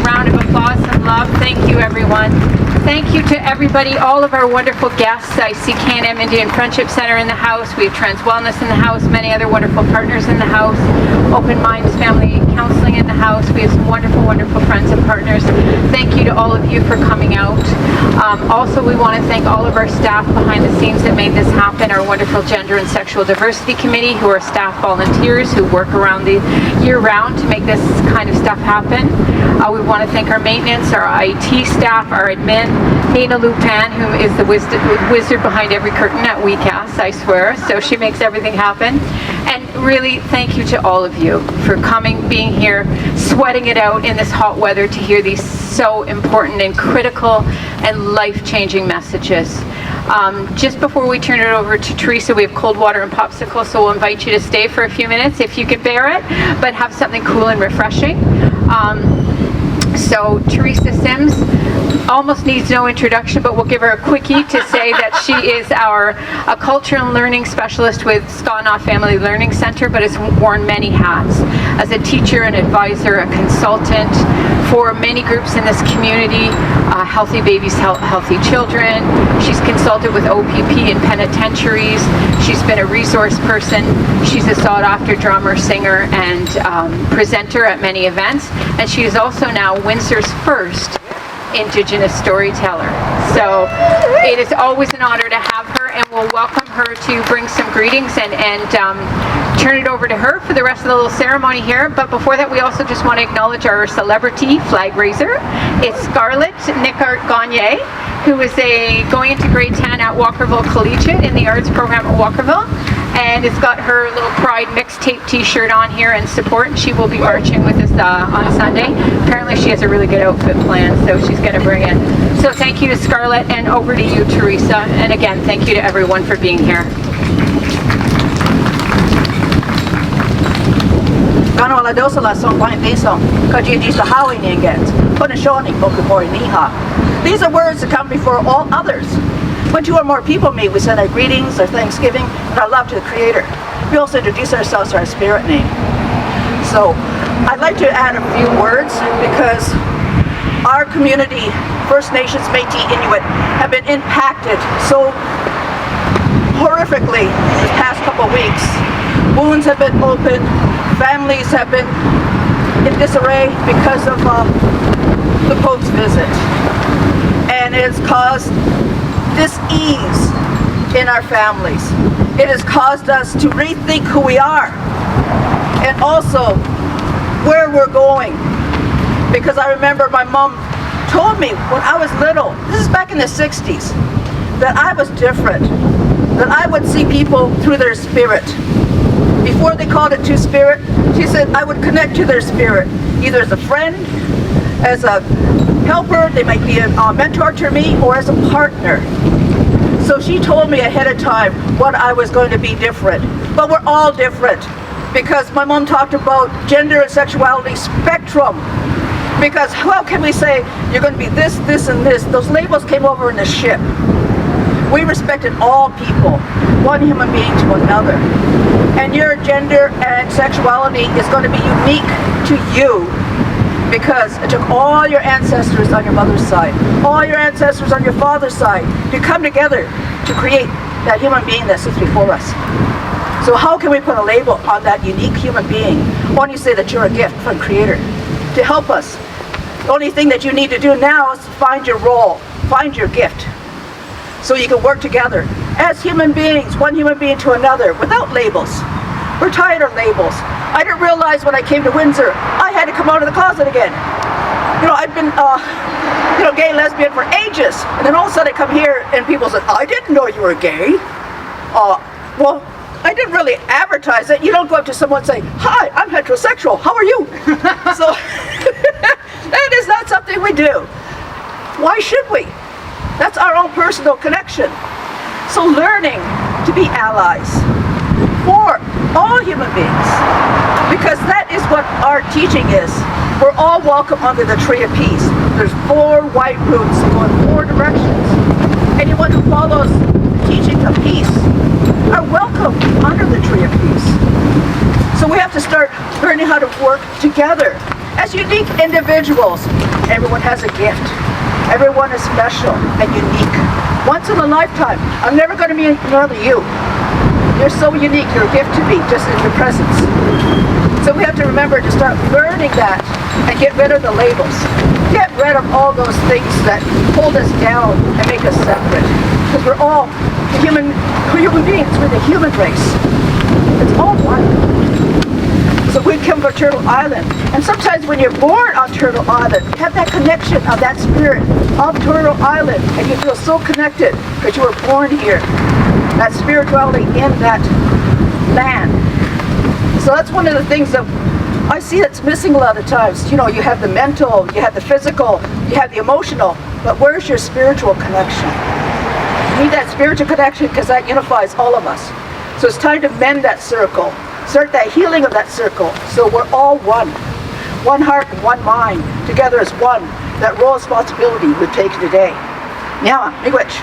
round of applause and love? Thank you, everyone. Thank you to everybody, all of our wonderful guests. I see K&M Indian Friendship Center in the house. We have Trans Wellness in the house, many other wonderful partners in the house. Open Minds Family Counseling in the house. We have some wonderful, wonderful friends and partners. Thank you to all of you for coming out. Also, we want to thank all of our staff behind the scenes that made this happen. Our wonderful Gender and Sexual Diversity Committee, who are staff volunteers who work around the year-round to make this kind of stuff happen. We want to thank our maintenance, our IT staff, our admin, Nina Lupin, who is the wizard behind every curtain at WeCast, I swear. So she makes everything happen. And really, thank you to all of you for coming, being here, sweating it out in this hot weather to hear these so important and critical and life-changing messages. Just before we turn it over to Teresa, we have cold water and popsicles, so we'll invite you to stay for a few minutes if you can bear it, but have something cool and refreshing. So Teresa Sims almost needs no introduction, but we'll give her a quickie to say that she is a culture and learning specialist with Scott Family Learning Center, but has worn many hats as a teacher, an advisor, a consultant for many groups in this community, Healthy Babies, Healthy Children. She's consulted with OPP in penitentiaries. She's been a resource person. She's a sought-after drummer, singer, and presenter at many events. And she is also now Windsor's first Indigenous storyteller. So it is always an honor to have her, and we'll welcome her to bring some greetings and turn it over to her for the rest of the little ceremony here. But before that, we also just want to acknowledge our celebrity flag raiser. It's Scarlett Nicart-Gagne, who is going into grade 10 at Walkerville Collegiate in the arts program at Walkerville. And it's got her little Pride mixtape t-shirt on here in support, and she will be marching with us on Sunday. Apparently she has a really good outfit planned, so she's going to bring it. So thank you to Scarlett, and over to you, Teresa. And again, thank you to everyone for being here. These are words that come before all others. When two or more people meet, we send our greetings, our thanksgiving, and our love to the Creator. We also introduce ourselves to our spirit name. So I'd like to add a few words because our community, First Nations, Métis, Inuit, have been impacted so horrifically this past couple of weeks. Wounds have been opened, families have been in disarray because of the Pope's visit. And it has caused dis-ease in our families. It has caused us to rethink who we are and also where we're going. Because I remember my mom told me when I was little, this is back in the 60s, that I was different, that I would see people through their spirit. Before they called it two-spirit, she said I would connect to their spirit, either as a friend, as a helper, they might be a mentor to me, or as a partner. So she told me ahead of time what I was going to be different. But we're all different, because my mom talked about gender and sexuality spectrum. Because how can we say you're going to be this, this, and this? Those labels came over in the ship. We respected all people, one human being to another. And your gender and sexuality is going to be unique to you, because it took all your ancestors on your mother's side, all your ancestors on your father's side, to come together to create that human being that sits before us. So how can we put a label on that unique human being when you say that you're a gift from Creator to help us? The only thing that you need to do now is find your role, find your gift, so you can work together as human beings, one human being to another, without labels. We're tired of labels. I didn't realize when I came to Windsor, I had to come out of the closet again. You know, I've been, gay, lesbian for ages, and then all of a sudden I come here and people say, I didn't know you were gay. Well, I didn't really advertise it. You don't go up to someone and say, hi, I'm heterosexual, how are you? So, that is not something we do. Why should we? That's our own personal connection. So learning to be allies for all human beings, because that is what our teaching is. We're all welcome under the tree of peace. There's 4 white roots going 4 directions. Anyone who follows the teaching of peace are welcome under the tree of peace. So we have to start learning how to work together as unique individuals. Everyone has a gift. Everyone is special and unique. Once in a lifetime. I'm never going to be another you. You're so unique. You're a gift to me just in your presence. So we have to remember to start learning that and get rid of the labels. Get rid of all those things that hold us down and make us separate. Because we're all human beings. We're the human race. It's all one. So we come from Turtle Island. And sometimes when you're born on Turtle Island, you have that connection of that spirit of Turtle Island. And you feel so connected because you were born here. That spirituality in that land. So that's one of the things that I see that's missing a lot of times. You know, you have the mental, you have the physical, you have the emotional, but where's your spiritual connection? You need that spiritual connection because that unifies all of us. So it's time to mend that circle. Start that healing of that circle, so we're all one. One heart and one mind, together as one. That role responsibility we've taken today. Nyama, miigwech.